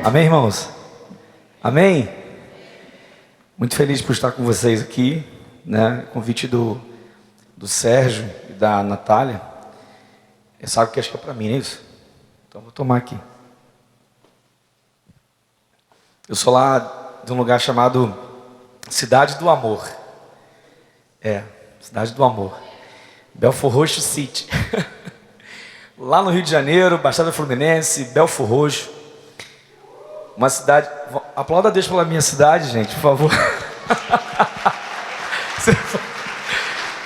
Amém, irmãos? Amém? Muito feliz por estar com vocês aqui, né? Convite do Sérgio e da Natália. Sabe que acho que é para mim, não é isso? Então vou tomar aqui. Eu sou lá de um lugar chamado Cidade do Amor. Cidade do Amor. Belfor Roxo City. Lá no Rio de Janeiro, Baixada Fluminense, Belfor Roxo. Uma cidade... Aplauda a Deus pela minha cidade, gente, por favor.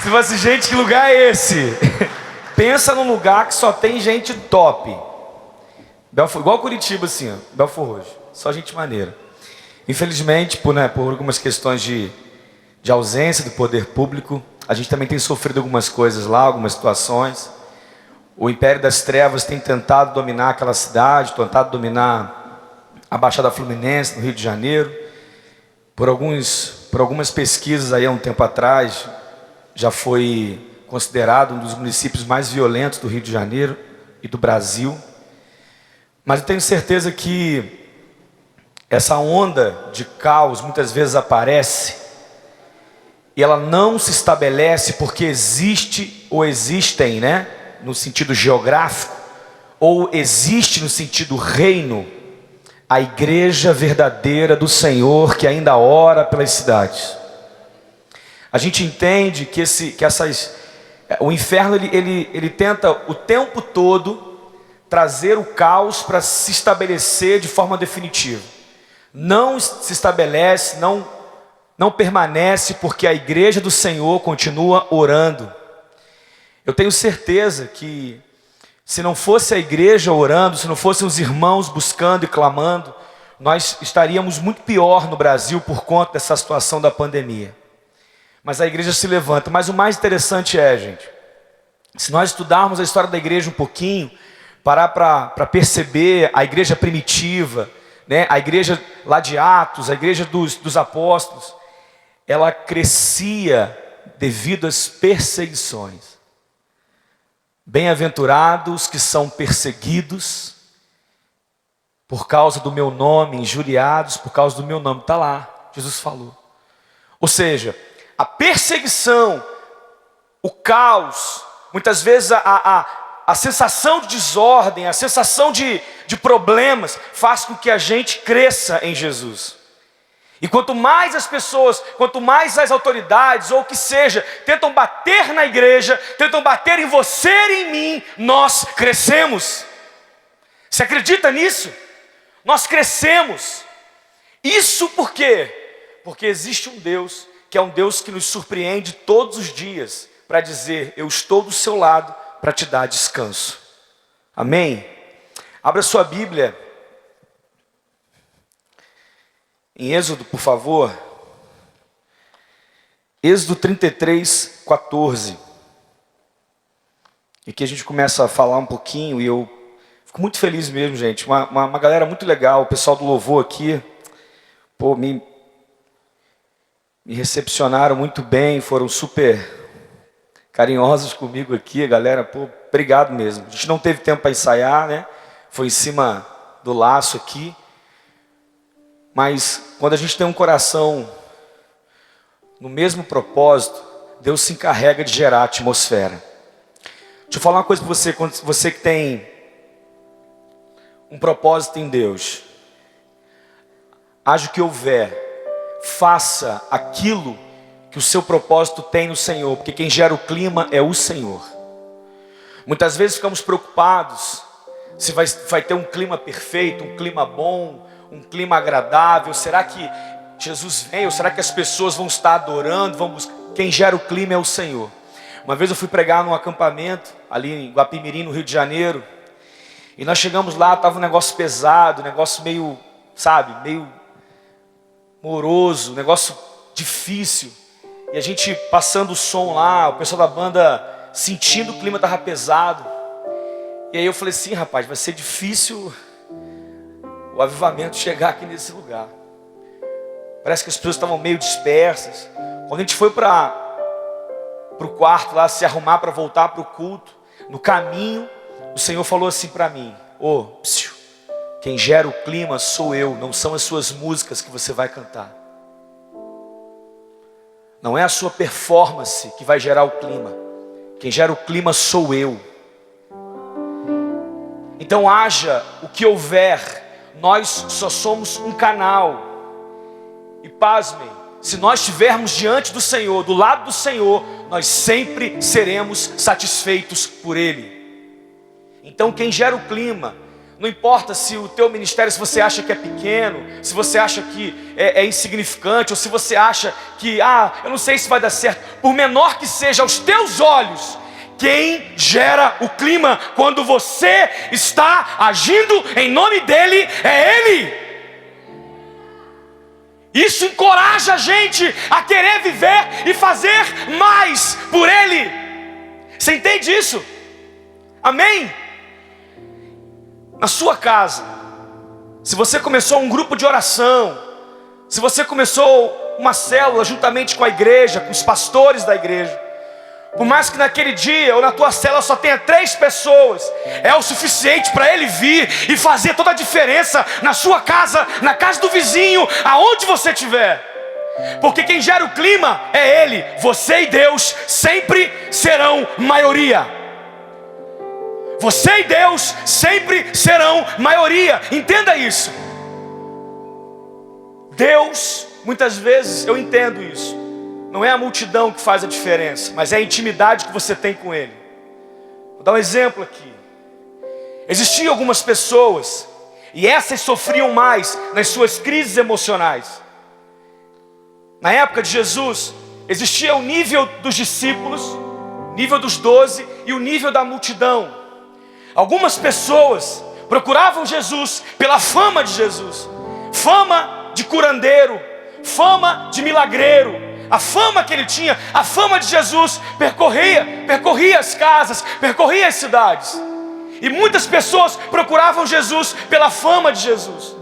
Se fosse, gente, que lugar é esse? Pensa num lugar que só tem gente top. Igual Curitiba, assim, ó, Belfor Roxo. Só gente maneira. Infelizmente, por algumas questões de ausência do poder público, a gente também tem sofrido algumas coisas lá, algumas situações. O Império das Trevas tem tentado dominar aquela cidade, tentado dominar a Baixada Fluminense, no Rio de Janeiro. Por algumas pesquisas aí há um tempo atrás, já foi considerado um dos municípios mais violentos do Rio de Janeiro e do Brasil. Mas eu tenho certeza que essa onda de caos muitas vezes aparece e ela não se estabelece porque existe ou existem, né, no sentido geográfico, ou existe no sentido reino, a igreja verdadeira do Senhor que ainda ora pelas cidades. A gente entende que o inferno ele tenta o tempo todo trazer o caos para se estabelecer de forma definitiva. Não se estabelece, não permanece, porque a igreja do Senhor continua orando. Eu tenho certeza que se não fosse a igreja orando, se não fossem os irmãos buscando e clamando, nós estaríamos muito pior no Brasil por conta dessa situação da pandemia. Mas a igreja se levanta. Mas o mais interessante gente, se nós estudarmos a história da igreja um pouquinho, parar para perceber a igreja primitiva, né, a igreja lá de Atos, a igreja dos apóstolos, ela crescia devido às perseguições. Bem-aventurados que são perseguidos por causa do meu nome, injuriados por causa do meu nome. Está lá, Jesus falou. Ou seja, a perseguição, o caos, muitas vezes a sensação de desordem, a sensação de problemas, faz com que a gente cresça em Jesus. E quanto mais as pessoas, quanto mais as autoridades, ou o que seja, tentam bater na igreja, tentam bater em você e em mim, nós crescemos. Você acredita nisso? Nós crescemos. Isso por quê? Porque existe um Deus, que é um Deus que nos surpreende todos os dias, para dizer, eu estou do seu lado, para te dar descanso. Amém? Abra sua Bíblia em Êxodo, por favor. Êxodo 33, 14. E aqui a gente começa a falar um pouquinho e eu fico muito feliz mesmo, gente. Uma galera muito legal, o pessoal do louvor aqui, me recepcionaram muito bem, foram super carinhosos comigo aqui, a galera, obrigado mesmo. A gente não teve tempo para ensaiar, né? Foi em cima do laço aqui. Mas quando a gente tem um coração no mesmo propósito, Deus se encarrega de gerar a atmosfera. Deixa eu falar uma coisa para você, quando você que tem um propósito em Deus, haja o que houver, faça aquilo que o seu propósito tem no Senhor, porque quem gera o clima é o Senhor. Muitas vezes ficamos preocupados se vai ter um clima perfeito, um clima bom, um clima agradável. Será que Jesus vem? Ou será que as pessoas vão estar adorando? Quem gera o clima é o Senhor. Uma vez eu fui pregar num acampamento ali em Guapimirim, no Rio de Janeiro, e nós chegamos lá, estava um negócio pesado, um negócio meio moroso, um negócio difícil. E a gente passando o som lá, o pessoal da banda sentindo o clima estava pesado. E aí eu falei assim, rapaz, vai ser difícil o avivamento chegar aqui nesse lugar. Parece que as pessoas estavam meio dispersas. Quando a gente foi para o quarto lá, se arrumar para voltar para o culto, no caminho, o Senhor falou assim para mim, Quem gera o clima sou eu, não são as suas músicas que você vai cantar. Não é a sua performance que vai gerar o clima. Quem gera o clima sou eu. Então haja o que houver, nós só somos um canal. E pasmem, se nós estivermos diante do Senhor, do lado do Senhor, nós sempre seremos satisfeitos por Ele. Então quem gera o clima, não importa se o teu ministério, se você acha que é pequeno, se você acha que é insignificante, ou se você acha que, eu não sei se vai dar certo, por menor que seja aos teus olhos, quem gera o clima quando você está agindo em nome dEle, é Ele. Isso encoraja a gente a querer viver e fazer mais por Ele. Você entende isso? Amém? Na sua casa, se você começou um grupo de oração, se você começou uma célula juntamente com a igreja, com os pastores da igreja, por mais que naquele dia ou na tua célula só tenha 3 pessoas, é o suficiente para ele vir e fazer toda a diferença na sua casa, na casa do vizinho, aonde você estiver. Porque quem gera o clima é Ele. Você e Deus sempre serão maioria. Você e Deus sempre serão maioria. Entenda isso. Deus, muitas vezes, eu entendo isso, não é a multidão que faz a diferença, mas é a intimidade que você tem com Ele. Vou dar um exemplo aqui. Existiam algumas pessoas, e essas sofriam mais nas suas crises emocionais. Na época de Jesus, existia o nível dos discípulos, o nível dos 12 e o nível da multidão. Algumas pessoas procuravam Jesus pela fama de Jesus, fama de curandeiro, fama de milagreiro, a fama que ele tinha, a fama de Jesus percorria as casas, percorria as cidades. E muitas pessoas procuravam Jesus pela fama de Jesus.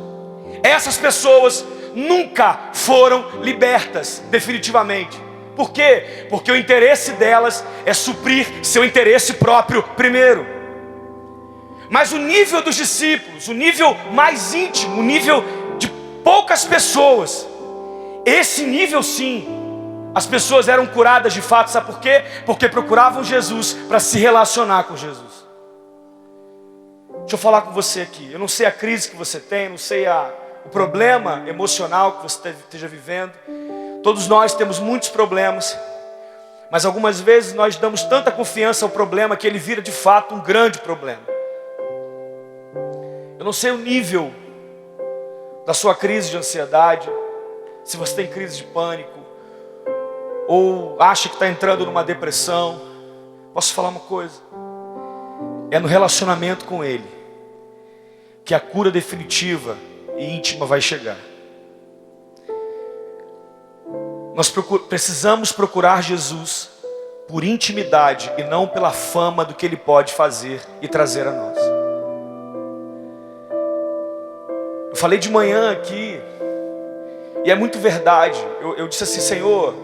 Essas pessoas nunca foram libertas definitivamente. Por quê? Porque o interesse delas é suprir seu interesse próprio primeiro. Mas o nível dos discípulos, o nível mais íntimo, o nível de poucas pessoas, esse nível sim, as pessoas eram curadas de fato. Sabe por quê? Porque procuravam Jesus para se relacionar com Jesus. Deixa eu falar com você aqui. Eu não sei a crise que você tem, não sei o problema emocional que você esteja vivendo. Todos nós temos muitos problemas, mas algumas vezes nós damos tanta confiança ao problema que ele vira de fato um grande problema. Eu não sei o nível da sua crise de ansiedade, se você tem crise de pânico, ou acha que está entrando numa depressão. Posso falar uma coisa? É no relacionamento com Ele que a cura definitiva e íntima vai chegar. Nós precisamos procurar Jesus por intimidade e não pela fama do que Ele pode fazer e trazer a nós. Eu falei de manhã aqui, e é muito verdade. Eu disse assim: Senhor,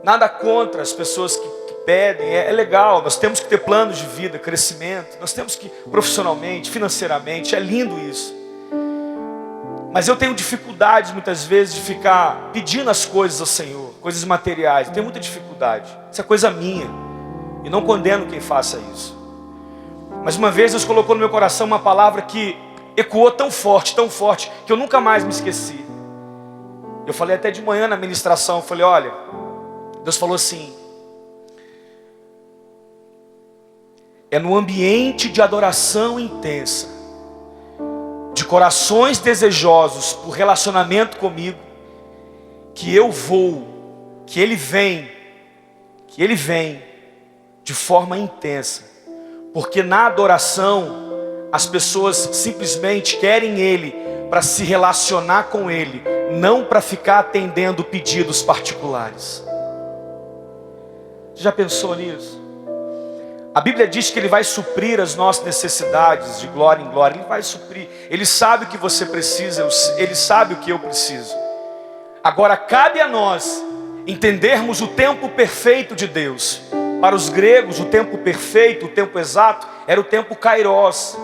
nada contra as pessoas que pedem, é legal, nós temos que ter planos de vida, crescimento, nós temos que profissionalmente, financeiramente, é lindo isso. Mas eu tenho dificuldades muitas vezes de ficar pedindo as coisas ao Senhor, coisas materiais. Eu tenho muita dificuldade, isso é coisa minha, e não condeno quem faça isso. Mas uma vez Deus colocou no meu coração uma palavra que ecoou tão forte, que eu nunca mais me esqueci. Eu falei até de manhã na ministração, eu falei: olha, Deus falou assim: é no ambiente de adoração intensa, de corações desejosos por relacionamento comigo, que eu vou, que Ele vem de forma intensa. Porque na adoração as pessoas simplesmente querem Ele para se relacionar com Ele, não para ficar atendendo pedidos particulares. Você já pensou nisso? A Bíblia diz que Ele vai suprir as nossas necessidades de glória em glória. Ele vai suprir. Ele sabe o que você precisa, Ele sabe o que eu preciso. Agora cabe a nós entendermos o tempo perfeito de Deus. Para os gregos, o tempo perfeito, o tempo exato, era o tempo kairos.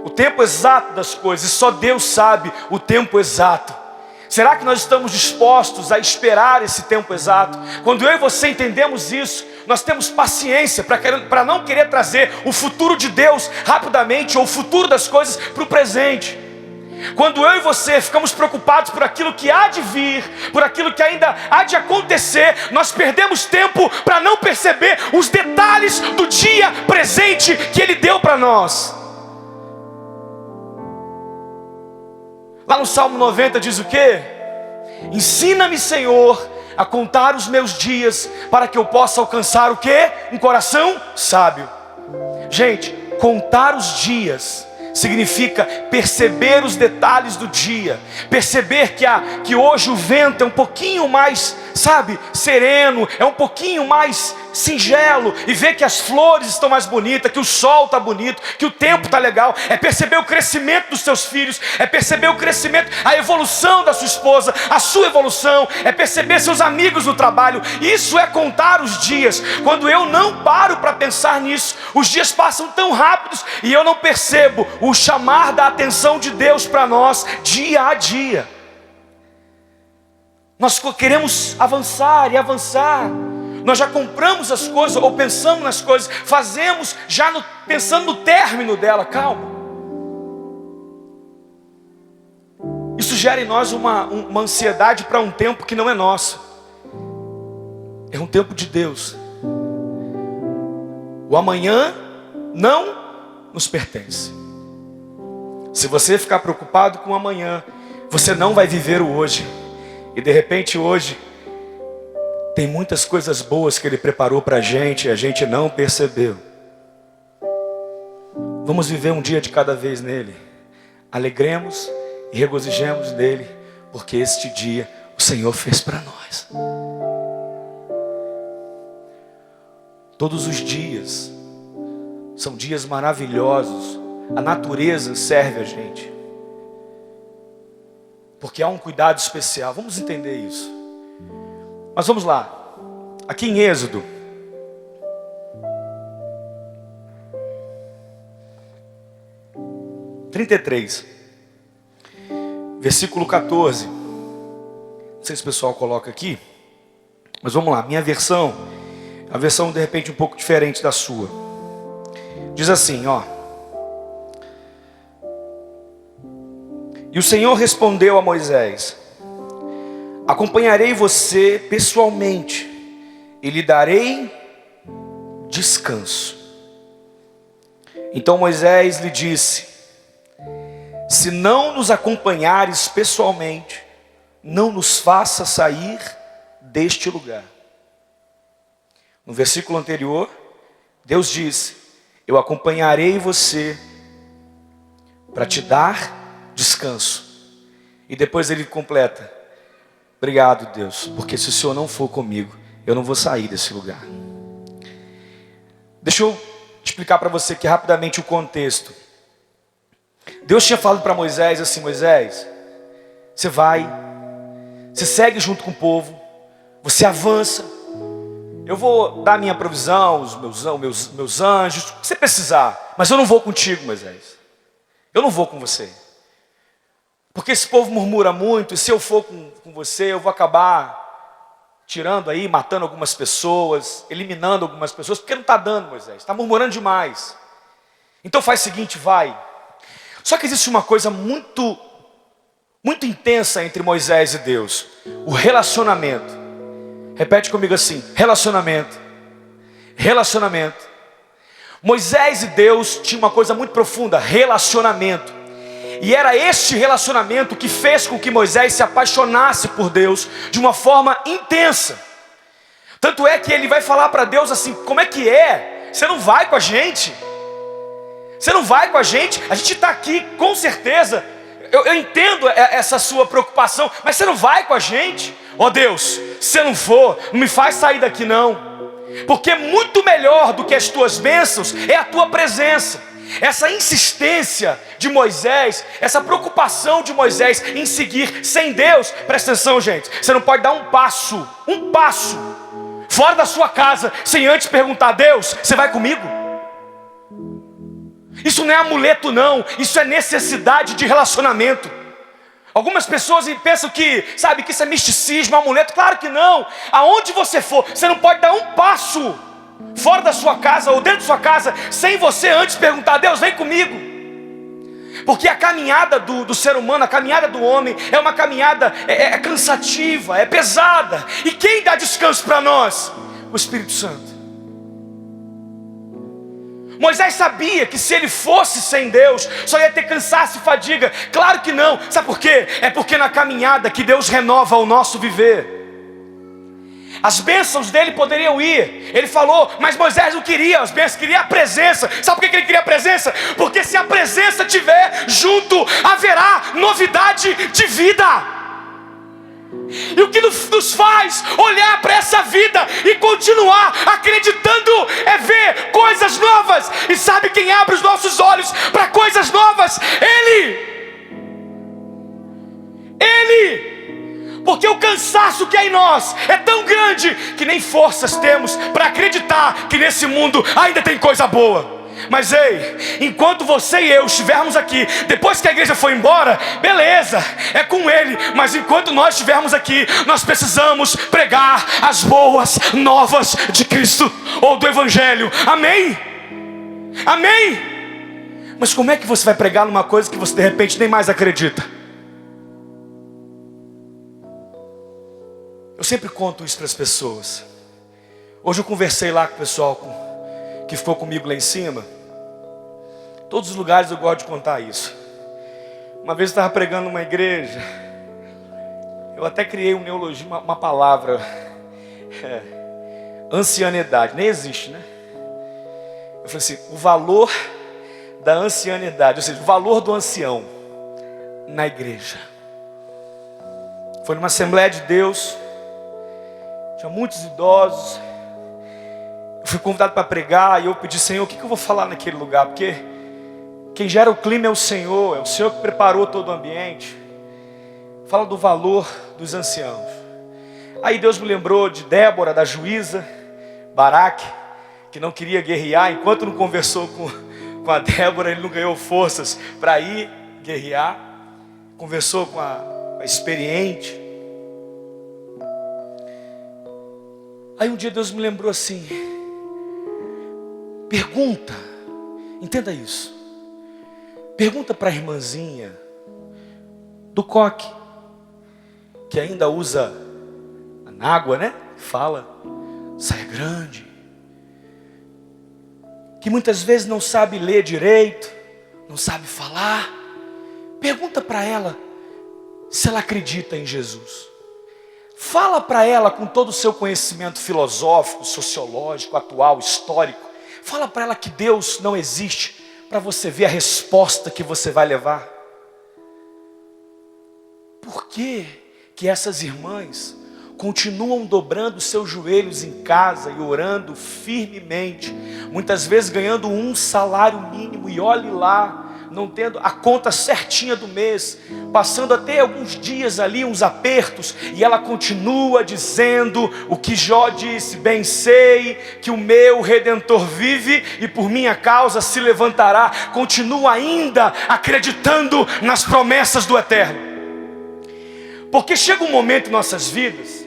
o tempo exato das coisas, e só Deus sabe o tempo exato. Será que nós estamos dispostos a esperar esse tempo exato? Quando eu e você entendemos isso, nós temos paciência para não querer trazer o futuro de Deus rapidamente, ou o futuro das coisas para o presente. Quando eu e você ficamos preocupados por aquilo que há de vir, por aquilo que ainda há de acontecer, nós perdemos tempo para não perceber os detalhes do dia presente que Ele deu para nós. Lá no Salmo 90 diz o quê? Ensina-me, Senhor, a contar os meus dias, para que eu possa alcançar o quê? Um coração sábio. Gente, contar os dias significa perceber os detalhes do dia, perceber que hoje o vento é um pouquinho mais, sereno, é um pouquinho mais singelo, e ver que as flores estão mais bonitas, que o sol está bonito, que o tempo está legal. É perceber o crescimento dos seus filhos, é perceber o crescimento, a evolução da sua esposa, a sua evolução, é perceber seus amigos no trabalho. Isso é contar os dias. Quando eu não paro para pensar nisso, os dias passam tão rápidos e eu não percebo o chamar da atenção de Deus para nós dia a dia. Nós queremos avançar e avançar. Nós já compramos as coisas, ou pensamos nas coisas, fazemos já pensando no término dela. Calma. Isso gera em nós uma ansiedade para um tempo que não é nosso. É um tempo de Deus. O amanhã não nos pertence. Se você ficar preocupado com o amanhã, você não vai viver o hoje. E de repente hoje tem muitas coisas boas que Ele preparou para a gente e a gente não percebeu. Vamos viver um dia de cada vez nele. Alegremos e regozijemos nele, porque este dia o Senhor fez para nós. Todos os dias são dias maravilhosos. A natureza serve a gente, porque há um cuidado especial. Vamos entender isso. Mas vamos lá. Aqui em Êxodo, versículo 14. Não sei se o pessoal coloca aqui, mas vamos lá. Minha versão, a versão de repente um pouco diferente da sua. Diz assim, ó: E o Senhor respondeu a Moisés: acompanharei você pessoalmente e lhe darei descanso. Então Moisés lhe disse: se não nos acompanhares pessoalmente, não nos faça sair deste lugar. No versículo anterior, Deus disse: eu acompanharei você para te dar descanso. E depois ele completa: obrigado, Deus, porque se o Senhor não for comigo, eu não vou sair desse lugar. Deixa eu explicar para você aqui rapidamente o contexto. Deus tinha falado para Moisés assim: Moisés, você vai, você segue junto com o povo, você avança, eu vou dar minha provisão, os meus anjos, o que você precisar, mas eu não vou contigo, Moisés. Eu não vou com você. Porque esse povo murmura muito, e se eu for com você, eu vou acabar tirando aí, matando algumas pessoas, eliminando algumas pessoas, porque não está dando, Moisés, está murmurando demais. Então faz o seguinte, vai. Só que existe uma coisa muito intensa entre Moisés e Deus: o relacionamento. Repete comigo assim: relacionamento. Relacionamento. Moisés e Deus tinham uma coisa muito profunda: relacionamento. E era este relacionamento que fez com que Moisés se apaixonasse por Deus de uma forma intensa. Tanto é que ele vai falar para Deus assim: como é que é? Você não vai com a gente? Você não vai com a gente? A gente está aqui com certeza. Eu entendo essa sua preocupação, mas você não vai com a gente? Ó Deus, se você não for, não me faz sair daqui não. Porque muito melhor do que as tuas bênçãos é a tua presença. Essa insistência de Moisés, essa preocupação de Moisés em seguir sem Deus. Presta atenção, gente, você não pode dar um passo fora da sua casa sem antes perguntar: Deus, você vai comigo? Isso não é amuleto não, isso é necessidade de relacionamento. Algumas pessoas pensam que, sabe, que isso é misticismo, amuleto. Claro que não. Aonde você for, você não pode dar um passo fora da sua casa ou dentro da sua casa sem você antes perguntar: Deus, vem comigo. Porque a caminhada do ser humano, a caminhada do homem é uma caminhada cansativa, é pesada. E quem dá descanso para nós? O Espírito Santo. Moisés sabia que se ele fosse sem Deus, só ia ter cansaço e fadiga. Claro que não. Sabe por quê? É porque na caminhada que Deus renova o nosso viver. As bênçãos dele poderiam ir. Ele falou, mas Moisés não queria as bênçãos, queria a presença. Sabe por que ele queria a presença? Porque se a presença estiver junto, haverá novidade de vida. E o que nos faz olhar para essa vida e continuar acreditando é ver coisas novas. E sabe quem abre os nossos olhos para coisas novas? Ele. Porque o cansaço que há em nós é tão grande que nem forças temos para acreditar que nesse mundo ainda tem coisa boa. Mas ei, enquanto você e eu estivermos aqui, depois que a igreja foi embora, beleza, é com ele. Mas enquanto nós estivermos aqui, nós precisamos pregar as boas novas de Cristo, ou do Evangelho, amém? Amém? Mas como é que você vai pregar numa coisa que você de repente nem mais acredita? Eu sempre conto isso para as pessoas. Hoje eu conversei lá com o pessoal que ficou comigo lá em cima. Todos os lugares eu gosto de contar isso. Uma vez eu estava pregando numa igreja. Eu até criei um neologismo, uma palavra. Ancianidade, nem existe, né? Eu falei assim, o valor da ancianidade, ou seja, o valor do ancião na igreja. Foi numa Assembleia de Deus. Tinha muitos idosos. Eu fui convidado para pregar e eu pedi, Senhor, o que eu vou falar naquele lugar? Porque quem gera o clima é o Senhor que preparou todo o ambiente. Fala do valor dos anciãos. Aí Deus me lembrou de Débora, da juíza, Baraque, que não queria guerrear. Enquanto não conversou com a Débora, ele não ganhou forças para ir guerrear. Conversou com a experiente. Aí um dia Deus me lembrou assim, pergunta, entenda isso, pergunta para a irmãzinha do coque, que ainda usa anágua, né? Fala, saia grande, que muitas vezes não sabe ler direito, não sabe falar. Pergunta para ela se ela acredita em Jesus. Fala para ela com todo o seu conhecimento filosófico, sociológico, atual, histórico. Fala para ela que Deus não existe, para você ver a resposta que você vai levar. Por que essas irmãs continuam dobrando seus joelhos em casa e orando firmemente, muitas vezes ganhando um salário mínimo e olhe lá, não tendo a conta certinha do mês, passando até alguns dias ali, uns apertos, e ela continua dizendo o que Jó disse, bem sei que o meu Redentor vive e por minha causa se levantará, continua ainda acreditando nas promessas do Eterno. Porque chega um momento em nossas vidas,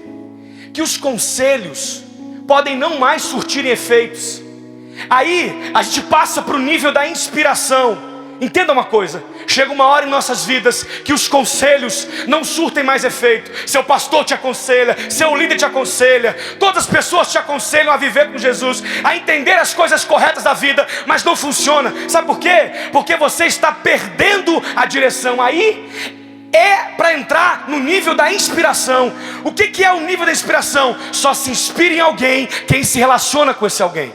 que os conselhos podem não mais surtirem efeitos, aí a gente passa para o nível da inspiração. Entenda uma coisa, chega uma hora em nossas vidas que os conselhos não surtem mais efeito. Seu pastor te aconselha, seu líder te aconselha, todas as pessoas te aconselham a viver com Jesus, a entender as coisas corretas da vida, mas não funciona. Sabe por quê? Porque você está perdendo a direção. Aí é para entrar no nível da inspiração. O que é o nível da inspiração? Só se inspira em alguém quem se relaciona com esse alguém.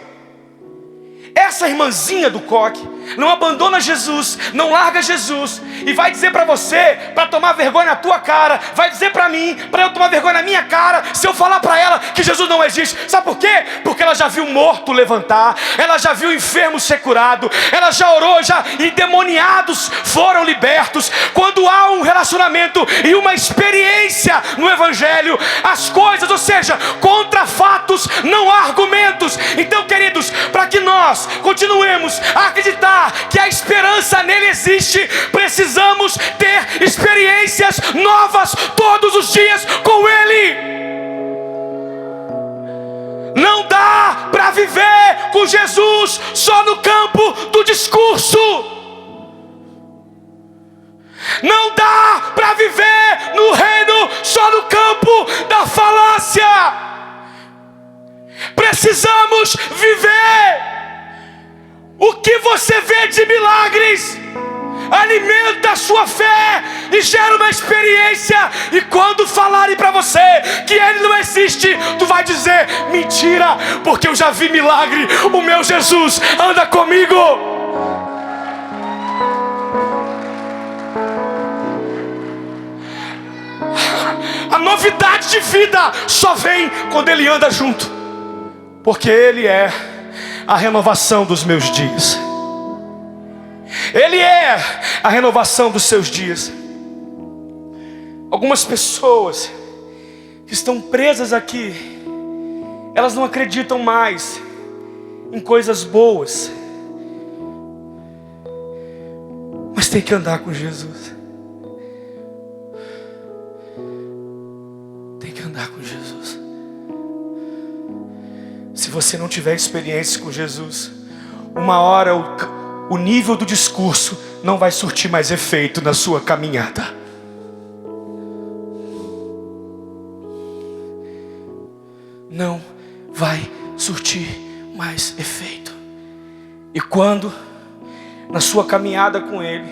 Essa irmãzinha do coque não abandona Jesus, não larga Jesus, e vai dizer para você, para tomar vergonha na tua cara, vai dizer para mim, para eu tomar vergonha na minha cara, se eu falar para ela que Jesus não existe. Sabe por quê? Porque ela já viu morto levantar, ela já viu enfermo ser curado, ela já orou, e demoniados foram libertos. Quando há um relacionamento e uma experiência no Evangelho, as coisas, ou seja, contra fatos não há argumentos. Então, queridos, para que nós continuemos a acreditar provar que a esperança nele existe, precisamos ter experiências novas todos os dias com ele. Não dá para viver com Jesus só no campo do discurso. Não dá para viver no reino só no campo da falácia. Precisamos viver. O que você vê de milagres alimenta a sua fé e gera uma experiência. E quando falarem para você que ele não existe, tu vai dizer: mentira, porque eu já vi milagre. O meu Jesus anda comigo. A novidade de vida só vem quando ele anda junto, porque ele é a renovação dos meus dias. Ele é a renovação dos seus dias. Algumas pessoas que estão presas aqui, elas não acreditam mais em coisas boas, mas tem que andar com Jesus. Tem que andar com Jesus. Se você não tiver experiência com Jesus, uma hora o nível do discurso não vai surtir mais efeito na sua caminhada. Não vai surtir mais efeito. E quando na sua caminhada com ele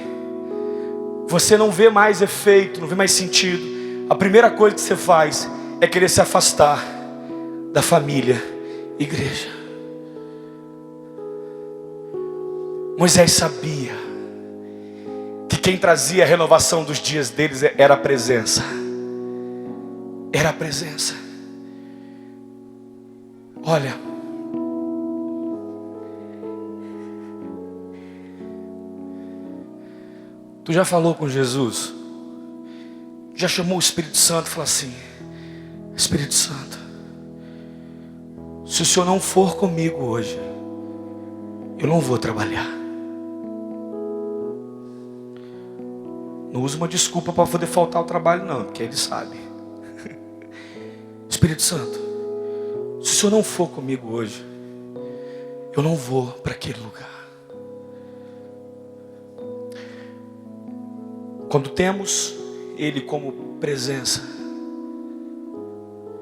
você não vê mais efeito, não vê mais sentido, a primeira coisa que você faz é querer se afastar da família igreja. Moisés sabia que quem trazia a renovação dos dias deles era a presença. Era a presença. Olha, tu já falou com Jesus? Já chamou o Espírito Santo e falou assim: Espírito Santo, se o Senhor não for comigo hoje, eu não vou trabalhar. Não usa uma desculpa para poder faltar ao trabalho não, porque ele sabe. Espírito Santo, se o Senhor não for comigo hoje, eu não vou para aquele lugar. Quando temos ele como presença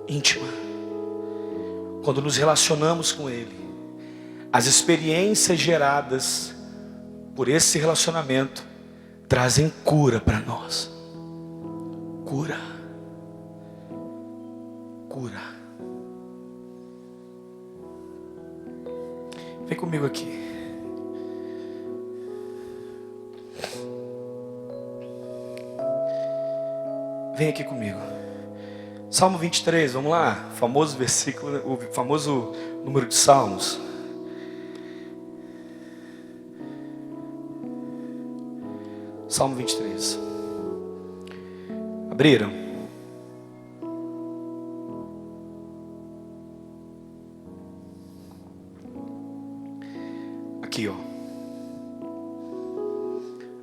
íntima, quando nos relacionamos com ele, as experiências geradas por esse relacionamento trazem cura para nós. Cura. Cura. Vem comigo aqui. Vem aqui comigo. Salmo 23, vamos lá. Famoso versículo, o famoso número de Salmos. Salmo 23. Abriram? Aqui, ó.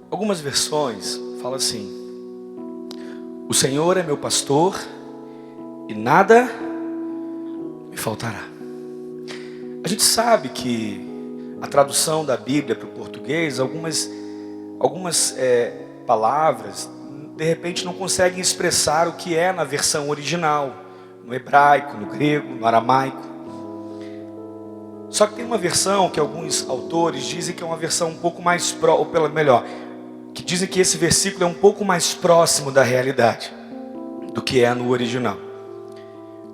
Algumas versões falam assim: o Senhor é meu pastor e nada me faltará. A gente sabe que a tradução da Bíblia para o português, algumas palavras de repente não conseguem expressar o que é na versão original, no hebraico, no grego, no aramaico. Só que tem uma versão que alguns autores dizem que é uma versão um pouco mais que dizem que esse versículo é um pouco mais próximo da realidade do que é no original.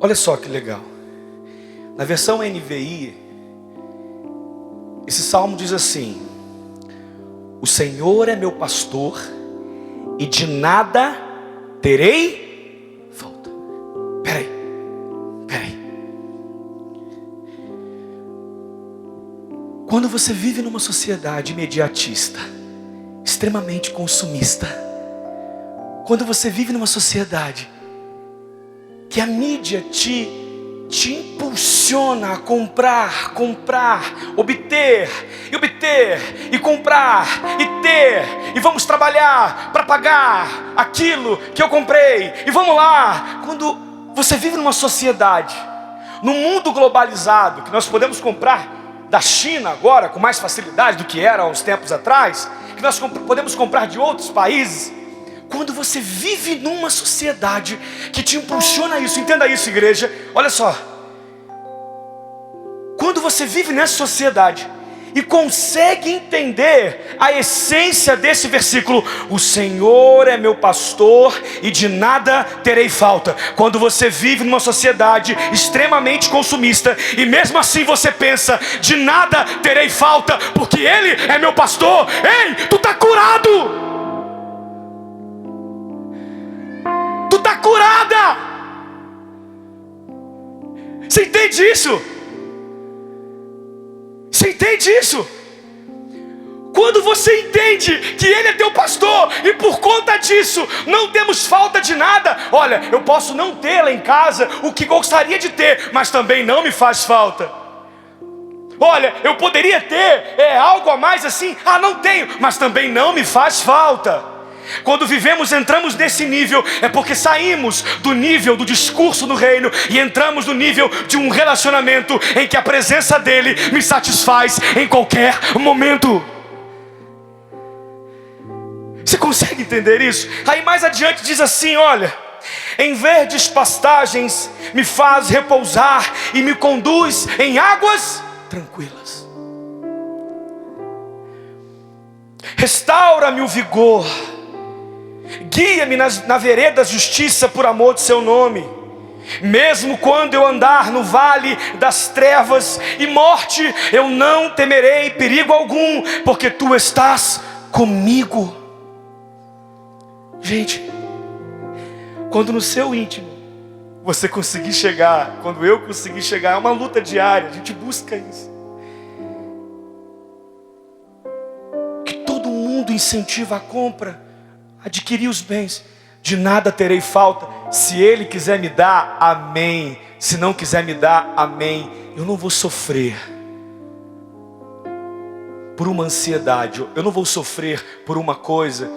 Olha só que legal. Na versão NVI, esse salmo diz assim: o Senhor é meu pastor e de nada terei falta. Peraí. Quando você vive numa sociedade imediatista, extremamente consumista, quando você vive numa sociedade que a mídia te te impulsiona a comprar, obter, e comprar, e ter, e vamos trabalhar para pagar aquilo que eu comprei, e vamos lá. Quando você vive numa sociedade, num mundo globalizado, que nós podemos comprar da China agora com mais facilidade do que era há uns tempos atrás, que nós podemos comprar de outros países. Quando você vive numa sociedade que te impulsiona isso, entenda isso, igreja, olha só. Quando você vive nessa sociedade e consegue entender a essência desse versículo: o Senhor é meu pastor e de nada terei falta. Quando você vive numa sociedade extremamente consumista e mesmo assim você pensa: de nada terei falta, porque Ele é meu pastor. Ei, tu está curado! Tu está curada! Você entende isso? Você entende isso? Quando você entende que Ele é teu pastor e por conta disso não temos falta de nada. Olha, eu posso não ter lá em casa o que gostaria de ter, mas também não me faz falta. Olha, eu poderia ter algo a mais assim, não tenho, mas também não me faz falta. Quando entramos nesse nível, é porque saímos do nível do discurso do reino e entramos no nível de um relacionamento em que a presença dele me satisfaz em qualquer momento. Você consegue entender isso? Aí mais adiante diz assim: olha, em verdes pastagens me faz repousar e me conduz em águas tranquilas. Restaura-me o vigor, guia-me na vereda da justiça por amor do seu nome. Mesmo quando eu andar no vale das trevas e morte, eu não temerei perigo algum, porque tu estás comigo. Gente, quando no seu íntimo você conseguir chegar, quando eu conseguir chegar, é uma luta diária, a gente busca isso. Que todo mundo incentiva a compra, adquirir os bens. De nada terei falta. Se Ele quiser me dar, amém. Se não quiser me dar, amém. Eu não vou sofrer por uma ansiedade. Eu não vou sofrer por uma coisa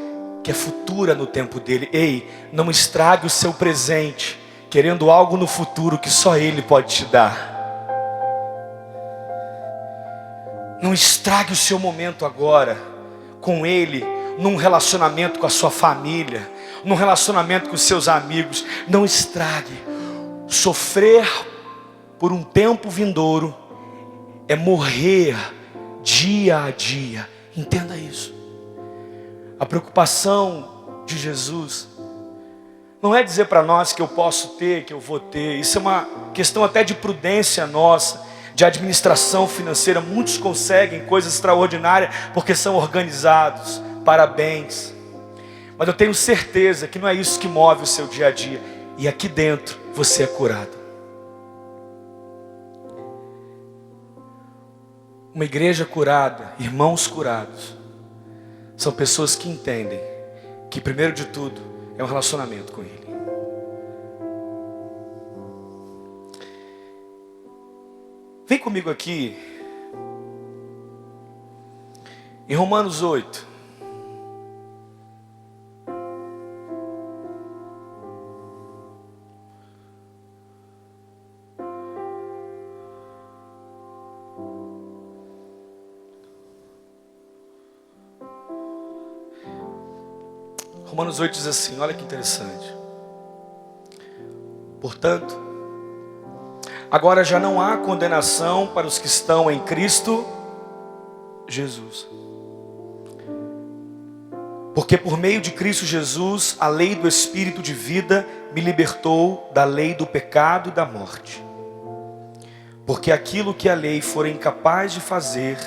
que é futura no tempo dele. Ei, não estrague o seu presente querendo algo no futuro que só Ele pode te dar. Não estrague o seu momento agora com Ele, num relacionamento com a sua família, num relacionamento com os seus amigos. Não estrague. Sofrer por um tempo vindouro é morrer dia a dia. Entenda isso. A preocupação de Jesus não é dizer para nós que eu posso ter, que eu vou ter. Isso é uma questão até de prudência nossa, de administração financeira. Muitos conseguem coisas extraordinárias porque são organizados. Parabéns. Mas eu tenho certeza que não é isso que move o seu dia a dia. E aqui dentro você é curado. Uma igreja curada, irmãos curados, são pessoas que entendem que primeiro de tudo é um relacionamento com Ele. Vem comigo aqui em Romanos 8. Romanos 8 diz assim, olha que interessante. Portanto, agora já não há condenação para os que estão em Cristo Jesus. Porque por meio de Cristo Jesus, a lei do Espírito de vida me libertou da lei do pecado e da morte. Porque aquilo que a lei fora incapaz de fazer,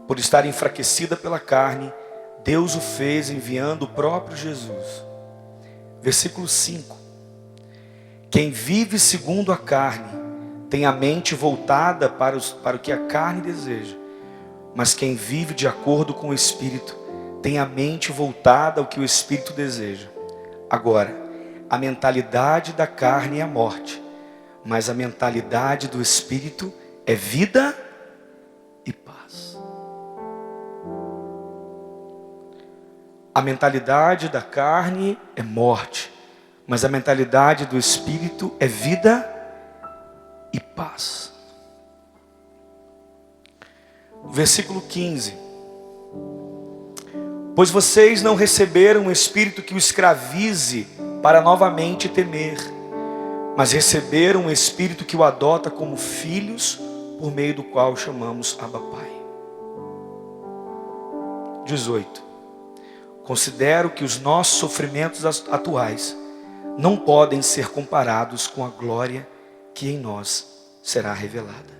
por estar enfraquecida pela carne, Deus o fez enviando o próprio Jesus. Versículo 5. Quem vive segundo a carne, tem a mente voltada para o que a carne deseja. Mas quem vive de acordo com o Espírito, tem a mente voltada ao que o Espírito deseja. Agora, a mentalidade da carne é a morte, mas a mentalidade do Espírito é vida e paz. A mentalidade da carne é morte, mas a mentalidade do Espírito é vida e paz. Versículo 15. Pois vocês não receberam um espírito que o escravize para novamente temer, mas receberam um espírito que o adota como filhos, por meio do qual chamamos Abba Pai. 18. Considero que os nossos sofrimentos atuais não podem ser comparados com a glória que em nós será revelada.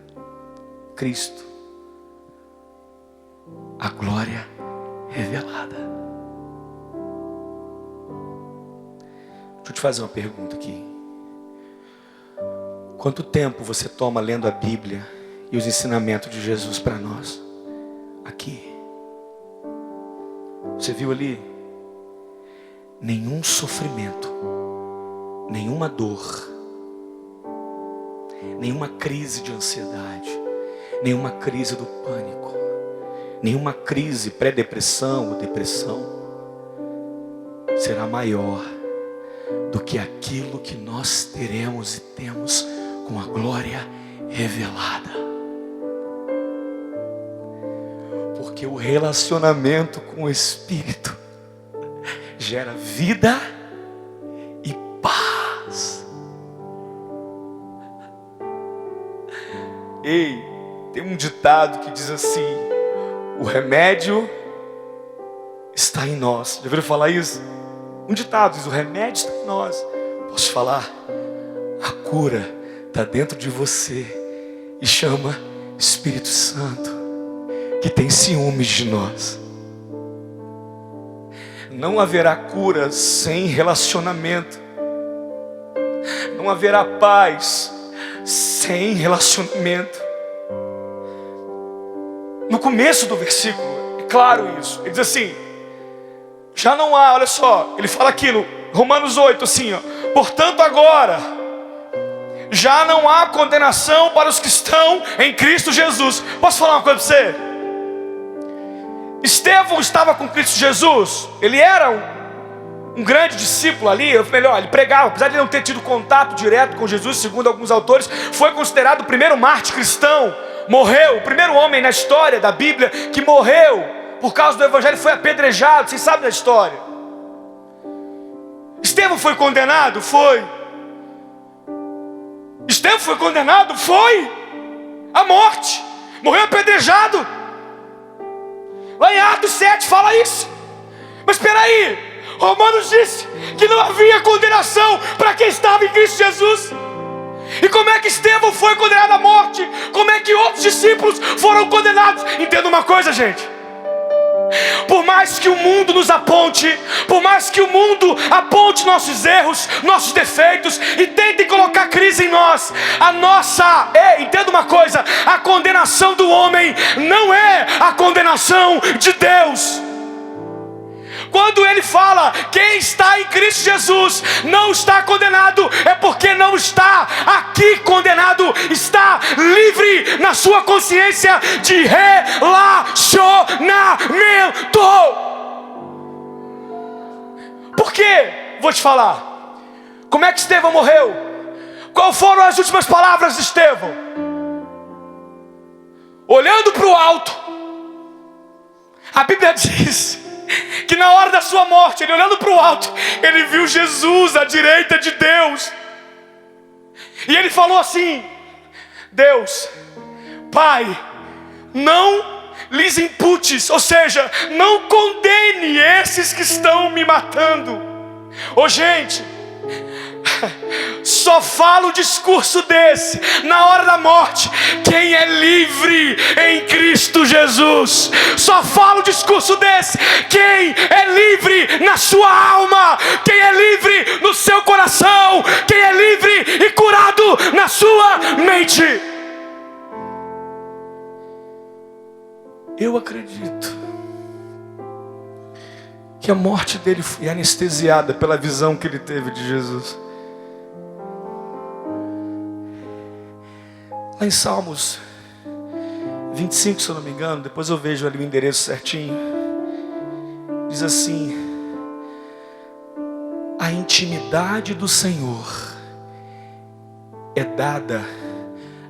Cristo, a glória revelada. Deixa eu te fazer uma pergunta aqui. Quanto tempo você toma lendo a Bíblia e os ensinamentos de Jesus para nós? Aqui. Você viu ali? Nenhum sofrimento, nenhuma dor, nenhuma crise de ansiedade, nenhuma crise do pânico, nenhuma crise pré-depressão ou depressão será maior do que aquilo que nós teremos e temos com a glória revelada. Porque o relacionamento com o Espírito gera vida e paz. Ei, tem um ditado que diz assim: o remédio está em nós. Já ouviram falar isso? Um ditado diz: o remédio está em nós. Posso falar? A cura está dentro de você e chama Espírito Santo, que tem ciúmes de nós. Não haverá cura sem relacionamento. Não haverá paz sem relacionamento. No começo do versículo, é claro isso. Ele diz assim: já não há, olha só, ele fala aquilo, Romanos 8, assim, ó, portanto agora, já não há condenação para os que estão em Cristo Jesus. Posso falar uma coisa para você? Estevão estava com Cristo Jesus. Ele era um grande discípulo ali, melhor, ele pregava, apesar de não ter tido contato direto com Jesus, segundo alguns autores, foi considerado o primeiro mártir cristão. Morreu, o primeiro homem na história da Bíblia que morreu por causa do Evangelho, foi apedrejado. Vocês sabem da história. Estevão foi condenado? Foi. Estevão foi condenado? Foi à morte, morreu apedrejado. Lá em Atos 7 fala isso. Mas espera aí, Romanos disse que não havia condenação para quem estava em Cristo Jesus. E como é que Estevão foi condenado à morte? Como é que outros discípulos foram condenados? Entenda uma coisa, gente. Por mais que o mundo nos aponte, por mais que o mundo aponte nossos erros, nossos defeitos e tente colocar crise em nós, entenda uma coisa, a condenação do homem não é a condenação de Deus. Quando ele fala, quem está em Cristo Jesus não está condenado, é porque não está aqui condenado, está livre na sua consciência de relacionamento. Por quê? Vou te falar. Como é que Estevão morreu? Quais foram as últimas palavras de Estevão? Olhando para o alto, a Bíblia diz que na hora da sua morte, ele olhando para o alto, ele viu Jesus à direita de Deus. E ele falou assim: Deus, Pai, não lhes imputes, ou seja, não condene esses que estão me matando. Gente, só fala um discurso desse na hora da morte quem é livre em Cristo Jesus. Só fala um discurso desse quem é livre na sua alma, quem é livre no seu coração, quem é livre e curado na sua mente. Eu acredito que a morte dele foi anestesiada pela visão que ele teve de Jesus. Lá em Salmos 25, se eu não me engano, depois eu vejo ali o endereço certinho. Diz assim: a intimidade do Senhor é dada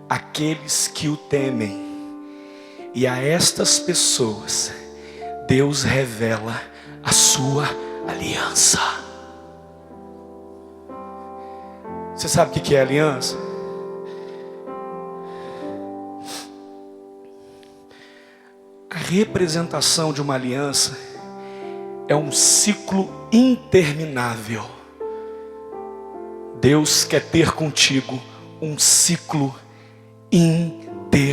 àqueles que o temem, e a estas pessoas Deus revela a sua aliança. Você sabe o que é aliança? A representação de uma aliança é um ciclo interminável. Deus quer ter contigo um ciclo interminável.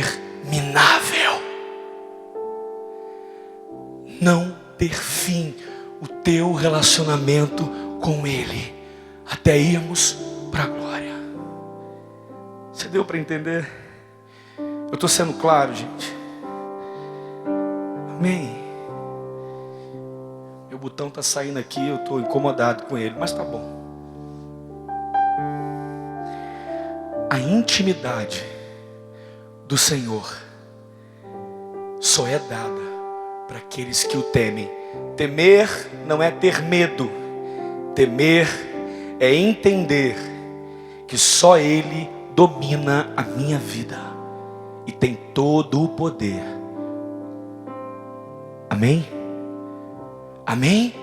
Não ter fim o teu relacionamento com Ele, até irmos para a glória. Você deu para entender? Eu estou sendo claro, gente? Amém? Meu botão está saindo aqui, eu estou incomodado com ele, mas tá bom. A intimidade do Senhor só é dada para aqueles que o temem. Temer não é ter medo. Temer é entender que só Ele domina a minha vida e tem todo o poder. Amém? Amém?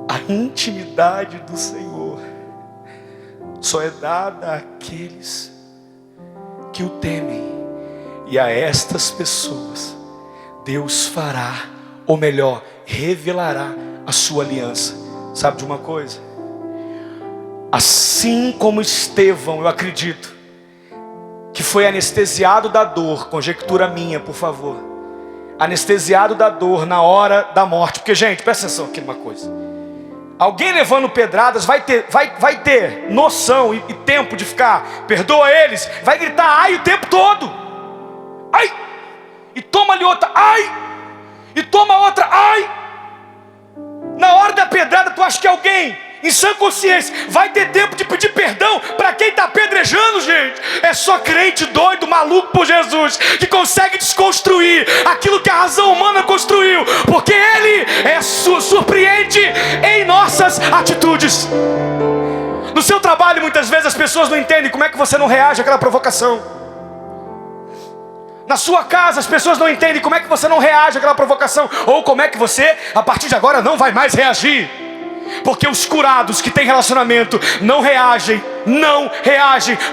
A intimidade do Senhor só é dada àqueles que o temem, e a estas pessoas Deus fará, ou melhor, revelará a sua aliança. Sabe de uma coisa? Assim como Estevão, eu acredito, que foi anestesiado da dor, conjectura minha, por favor, anestesiado da dor na hora da morte, porque gente, presta atenção aqui numa coisa, alguém levando pedradas vai ter noção e tempo de ficar, perdoa eles, vai gritar ai o tempo todo, ai, e toma ali outra, ai, e toma outra, ai. Na hora da pedrada tu acha que alguém em sã consciência vai ter tempo de pedir perdão para quem está apedrejando, gente? É só crente doido, maluco por Jesus, que consegue desconstruir aquilo que a razão humana construiu, porque Ele surpreende em nossas atitudes. No seu trabalho, muitas vezes as pessoas não entendem como é que você não reage àquela provocação. Na sua casa, as pessoas não entendem como é que você não reage àquela provocação, ou como é que você, a partir de agora, não vai mais reagir. Porque os curados que têm relacionamento não reagem,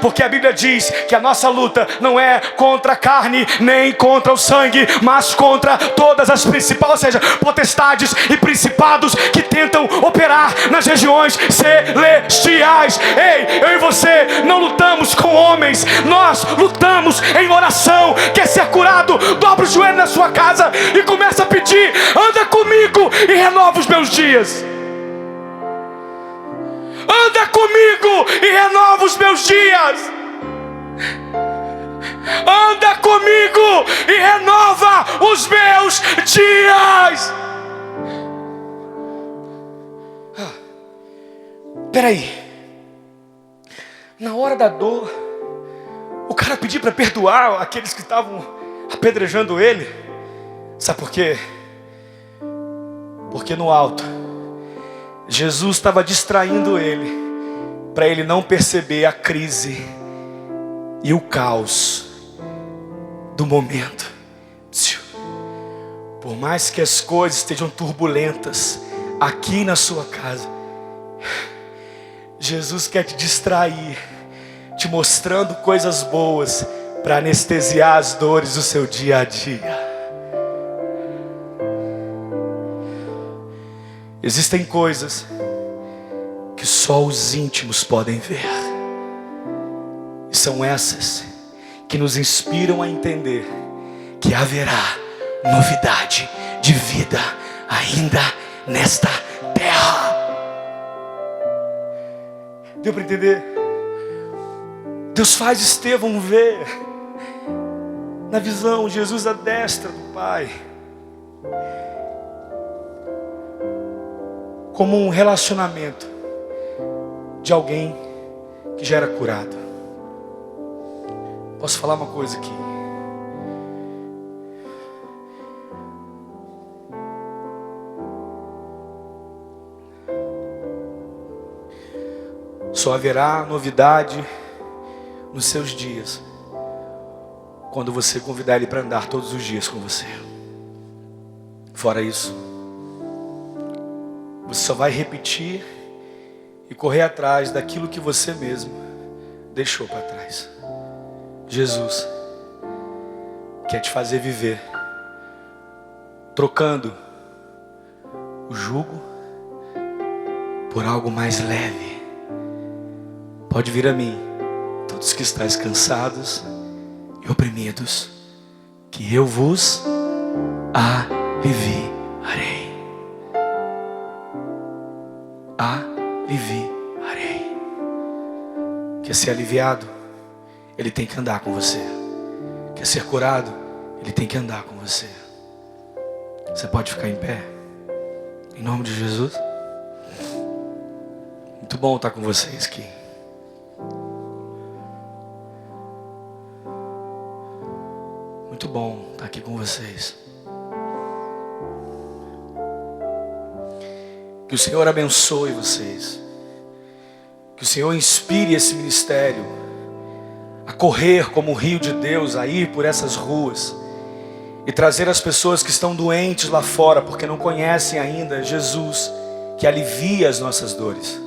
porque a Bíblia diz que a nossa luta não é contra a carne, nem contra o sangue, mas contra todas as principais, ou seja, potestades e principados que tentam operar nas regiões celestiais. Ei, eu e você não lutamos com homens, nós lutamos em oração. Quer ser curado? Dobra o joelho na sua casa e começa a pedir: anda comigo e renova os meus dias. Anda comigo e renova os meus dias. Anda comigo e renova os meus dias. Peraí. Na hora da dor, o cara pediu para perdoar aqueles que estavam apedrejando ele. Sabe por quê? Porque no alto Jesus estava distraindo ele, para ele não perceber a crise e o caos do momento. Por mais que as coisas estejam turbulentas aqui na sua casa, Jesus quer te distrair, te mostrando coisas boas, para anestesiar as dores do seu dia a dia. Existem coisas que só os íntimos podem ver, e são essas que nos inspiram a entender que haverá novidade de vida ainda nesta terra. Deu para entender? Deus faz Estevão ver na visão Jesus à destra do Pai, como um relacionamento de alguém que já era curado. Posso falar uma coisa aqui? Só haverá novidade nos seus dias quando você convidar Ele para andar todos os dias com você. Fora isso, você só vai repetir e correr atrás daquilo que você mesmo deixou para trás. Jesus quer te fazer viver, trocando o jugo por algo mais leve. Pode vir a mim, todos que estáis cansados e oprimidos, que eu vos aliviarei. Aliviarei. Quer ser aliviado? Ele tem que andar com você. Quer ser curado? Ele tem que andar com você. Você pode ficar em pé? Em nome de Jesus. Muito bom estar com vocês aqui. Muito bom estar aqui com vocês. Que o Senhor abençoe vocês. Que o Senhor inspire esse ministério a correr como o rio de Deus, a ir por essas ruas e trazer as pessoas que estão doentes lá fora, porque não conhecem ainda Jesus, que alivia as nossas dores.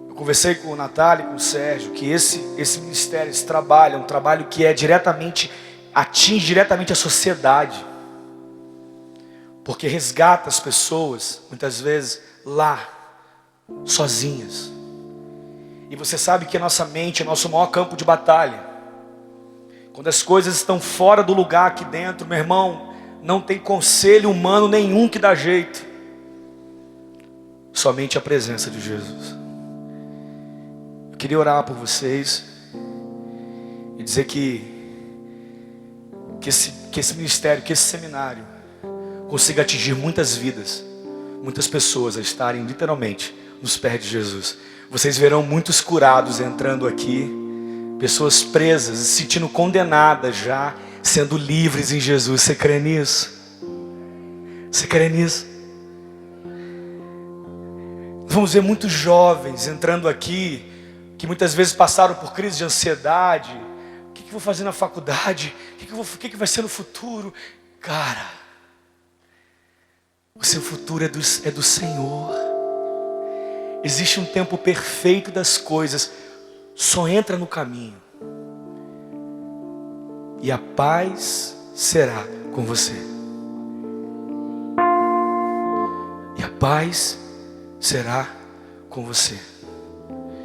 Eu conversei com o Natália e com o Sérgio, que esse ministério, esse trabalho, é um trabalho que atinge diretamente a sociedade, porque resgata as pessoas, muitas vezes, lá, sozinhas. E você sabe que a nossa mente é nosso maior campo de batalha. Quando as coisas estão fora do lugar aqui dentro, meu irmão, não tem conselho humano nenhum que dá jeito. Somente a presença de Jesus. Eu queria orar por vocês e dizer que esse ministério, que esse seminário consiga atingir muitas vidas, muitas pessoas a estarem literalmente nos pés de Jesus. Vocês verão muitos curados entrando aqui, pessoas presas, se sentindo condenadas já, sendo livres em Jesus. Você crê nisso? Você crê nisso? Vamos ver muitos jovens entrando aqui, que muitas vezes passaram por crise de ansiedade. O que eu vou fazer na faculdade? O que vai ser no futuro? Cara, o seu futuro é do Senhor. Existe um tempo perfeito das coisas. Só entra no caminho. E a paz será com você. E a paz será com você.